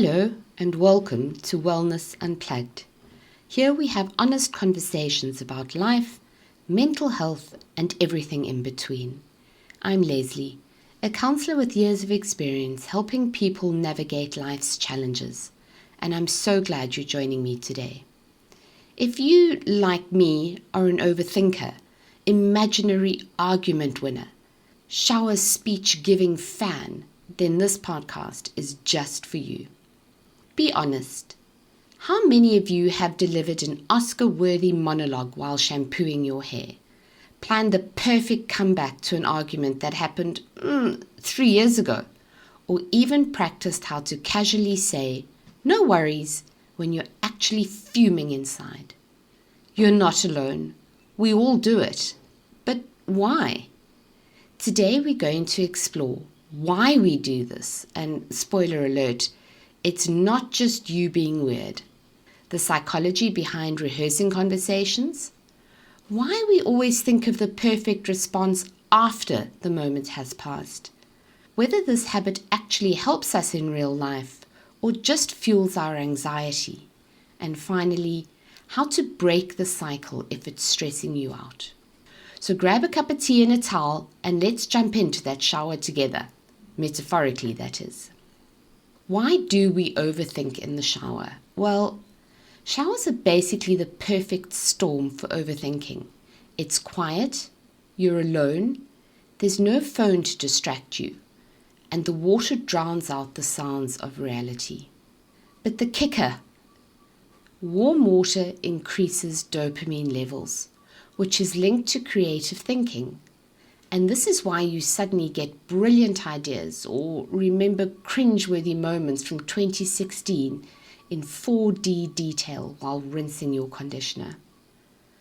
Hello and welcome to Wellness Unplugged. Here we have honest conversations about life, mental health and everything in between. I'm Lesley, a counsellor with years of experience helping people navigate life's challenges, and I'm so glad you're joining me today. If you, like me, are an overthinker, imaginary argument winner, shower speech giving fan, then this podcast is just for you. Be honest. How many of you have delivered an Oscar-worthy monologue while shampooing your hair? Planned the perfect comeback to an argument that happened 3 years ago? Or even practiced how to casually say, "No worries," when you're actually fuming inside? You're not alone. We all do it. But why? Today we're going to explore why we do this, and spoiler alert, it's not just you being weird. The psychology behind rehearsing conversations. Why we always think of the perfect response after the moment has passed. Whether this habit actually helps us in real life or just fuels our anxiety. And finally, how to break the cycle if it's stressing you out. So grab a cup of tea and a towel and let's jump into that shower together. Metaphorically, that is. Why do we overthink in the shower? Well, showers are basically the perfect storm for overthinking. It's quiet, you're alone, there's no phone to distract you, and the water drowns out the sounds of reality. But the kicker, warm water increases dopamine levels, which is linked to creative thinking. And this is why you suddenly get brilliant ideas or remember cringeworthy moments from 2016 in 4D detail while rinsing your conditioner.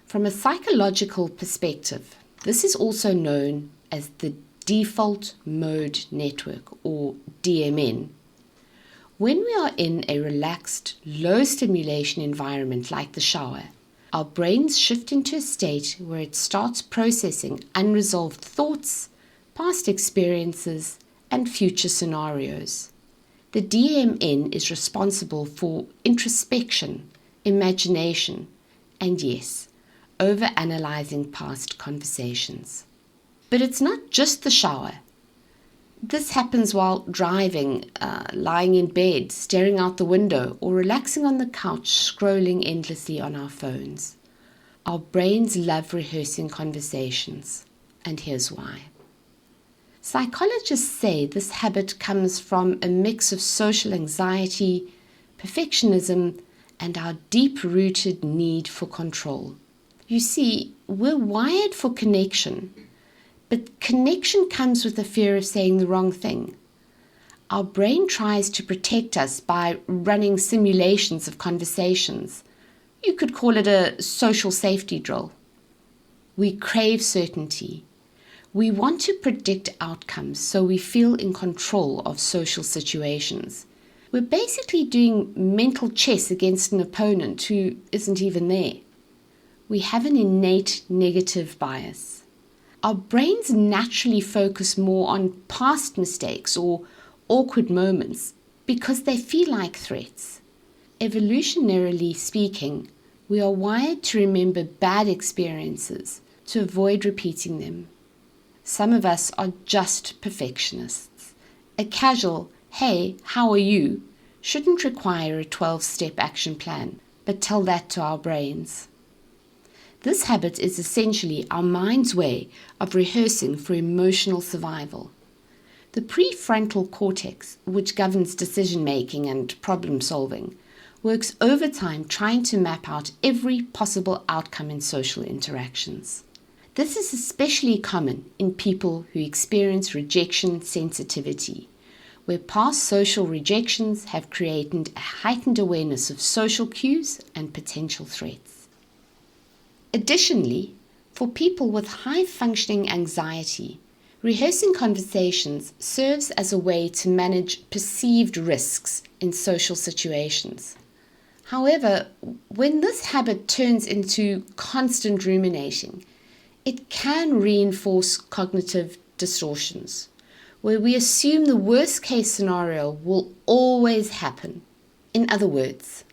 From a psychological perspective, this is also known as the default mode network, or DMN. When we are in a relaxed, low stimulation environment like the shower, our brains shift into a state where it starts processing unresolved thoughts, past experiences, and future scenarios. The DMN is responsible for introspection, imagination, and yes, overanalyzing past conversations. But it's not just the shower. This happens while driving, lying in bed, staring out the window, or relaxing on the couch, scrolling endlessly on our phones. Our brains love rehearsing conversations, and here's why. Psychologists say this habit comes from a mix of social anxiety, perfectionism, and our deep-rooted need for control. You see, we're wired for connection. But connection comes with the fear of saying the wrong thing. Our brain tries to protect us by running simulations of conversations. You could call it a social safety drill. We crave certainty. We want to predict outcomes so we feel in control of social situations. We're basically doing mental chess against an opponent who isn't even there. We have an innate negative bias. Our brains naturally focus more on past mistakes or awkward moments because they feel like threats. Evolutionarily speaking, we are wired to remember bad experiences to avoid repeating them. Some of us are just perfectionists. A casual, "Hey, how are you?" shouldn't require a 12-step action plan, but tell that to our brains. This habit is essentially our mind's way of rehearsing for emotional survival. The prefrontal cortex, which governs decision-making and problem-solving, works overtime trying to map out every possible outcome in social interactions. This is especially common in people who experience rejection sensitivity, where past social rejections have created a heightened awareness of social cues and potential threats. Additionally, for people with high-functioning anxiety, rehearsing conversations serves as a way to manage perceived risks in social situations. However, when this habit turns into constant ruminating, it can reinforce cognitive distortions, where we assume the worst-case scenario will always happen In other words,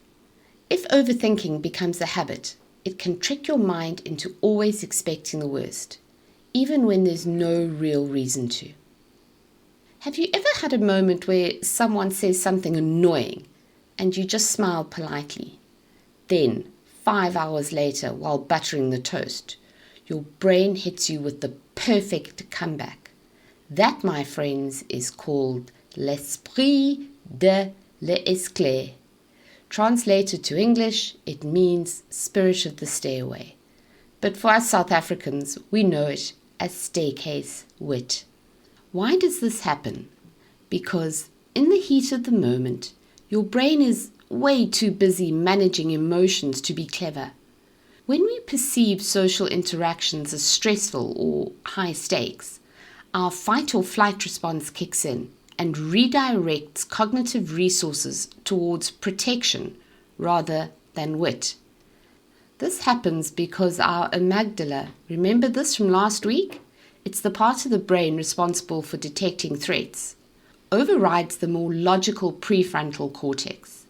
if overthinking becomes a habit, it can trick your mind into always expecting the worst, even when there's no real reason to. Have you ever had a moment where someone says something annoying and you just smile politely? Then, 5 hours later, while buttering the toast, your brain hits you with the perfect comeback. That, my friends, is called l'esprit de l'escalier. Translated to English, it means spirit of the stairway. But for us South Africans, we know it as staircase wit. Why does this happen? Because in the heat of the moment, your brain is way too busy managing emotions to be clever. When we perceive social interactions as stressful or high stakes, our fight or flight response kicks in and redirects cognitive resources towards protection rather than wit. This happens because our amygdala, remember this from last week? It's the part of the brain responsible for detecting threats, overrides the more logical prefrontal cortex.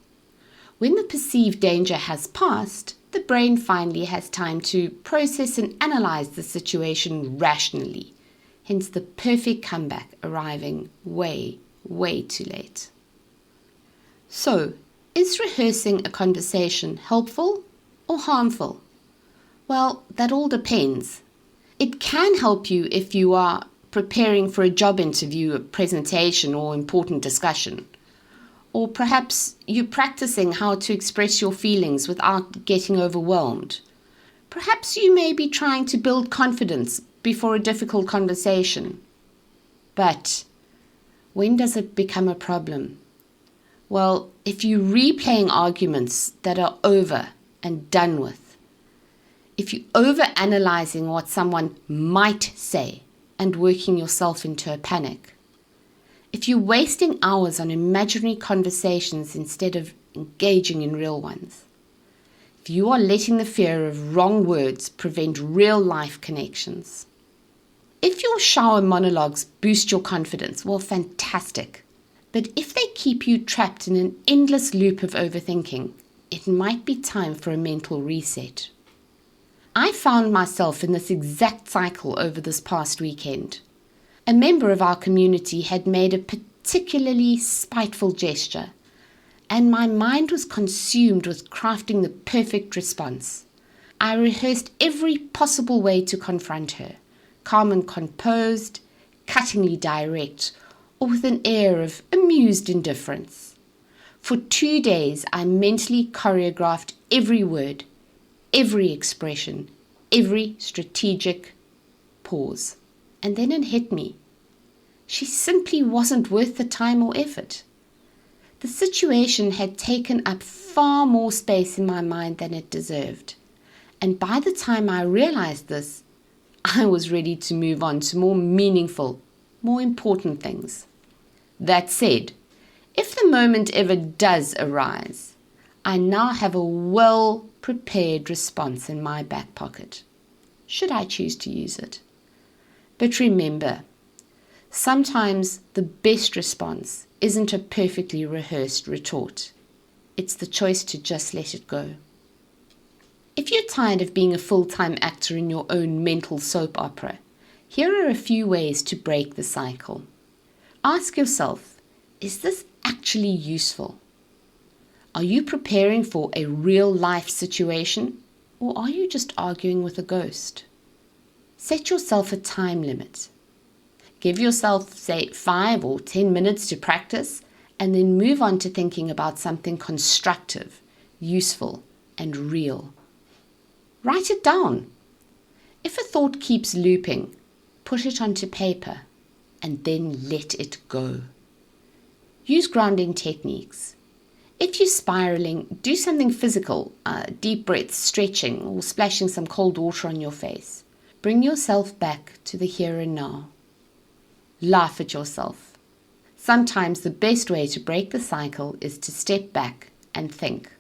When the perceived danger has passed, the brain finally has time to process and analyze the situation rationally. Hence the perfect comeback arriving way, way too late. So, is rehearsing a conversation helpful or harmful? Well, that all depends. It can help you if you are preparing for a job interview, a presentation, or important discussion. Or perhaps you're practicing how to express your feelings without getting overwhelmed. Perhaps you may be trying to build confidence before a difficult conversation. But when does it become a problem? Well, if you're replaying arguments that are over and done with, if you're over-analyzing what someone might say and working yourself into a panic, if you're wasting hours on imaginary conversations instead of engaging in real ones, if you are letting the fear of wrong words prevent real-life connections, if your shower monologues boost your confidence, well, fantastic. But if they keep you trapped in an endless loop of overthinking, it might be time for a mental reset. I found myself in this exact cycle over this past weekend. A member of our community had made a particularly spiteful gesture, and my mind was consumed with crafting the perfect response. I rehearsed every possible way to confront her. Calm and composed, cuttingly direct, or with an air of amused indifference. For 2 days, I mentally choreographed every word, every expression, every strategic pause. And then it hit me. She simply wasn't worth the time or effort. The situation had taken up far more space in my mind than it deserved. And by the time I realized this, I was ready to move on to more meaningful, more important things. That said, if the moment ever does arise, I now have a well-prepared response in my back pocket, should I choose to use it. But remember, sometimes the best response isn't a perfectly rehearsed retort. It's the choice to just let it go. If you're tired of being a full-time actor in your own mental soap opera, here are a few ways to break the cycle. Ask yourself, is this actually useful? Are you preparing for a real-life situation, or are you just arguing with a ghost? Set yourself a time limit. Give yourself, say, 5 or 10 minutes to practice, and then move on to thinking about something constructive, useful, and real. Write it down. If a thought keeps looping, put it onto paper and then let it go. Use grounding techniques. If you're spiraling, do something physical, deep breaths, stretching, or splashing some cold water on your face. Bring yourself back to the here and now. Laugh at yourself. Sometimes the best way to break the cycle is to step back and think,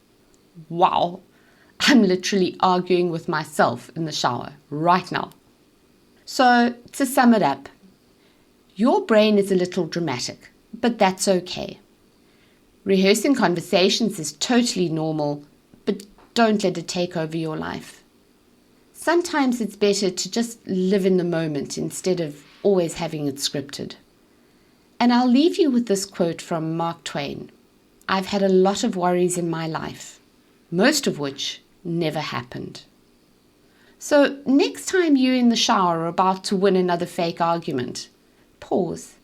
wow, I'm literally arguing with myself in the shower right now. So, to sum it up, your brain is a little dramatic, but that's okay. Rehearsing conversations is totally normal, but don't let it take over your life. Sometimes it's better to just live in the moment instead of always having it scripted. And I'll leave you with this quote from Mark Twain. I've had a lot of worries in my life, most of which never happened. So next time you're in the shower or about to win another fake argument, pause,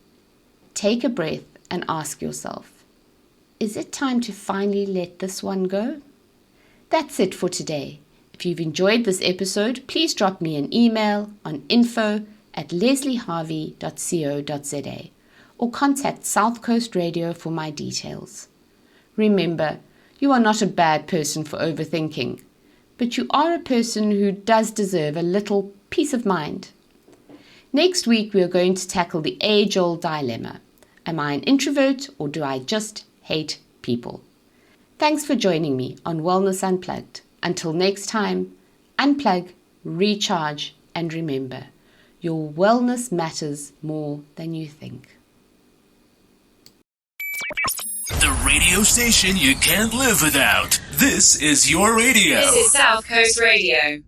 take a breath and ask yourself, is it time to finally let this one go? That's it for today. If you've enjoyed this episode, please drop me an email on info@lesleyharvey.co.za or contact South Coast Radio for my details. Remember, you are not a bad person for overthinking, but you are a person who does deserve a little peace of mind. Next week, we are going to tackle the age-old dilemma. Am I an introvert or do I just hate people? Thanks for joining me on Wellness Unplugged. Until next time, unplug, recharge, and remember, your wellness matters more than you think. The radio station you can't live without. This is your radio. This is South Coast Radio.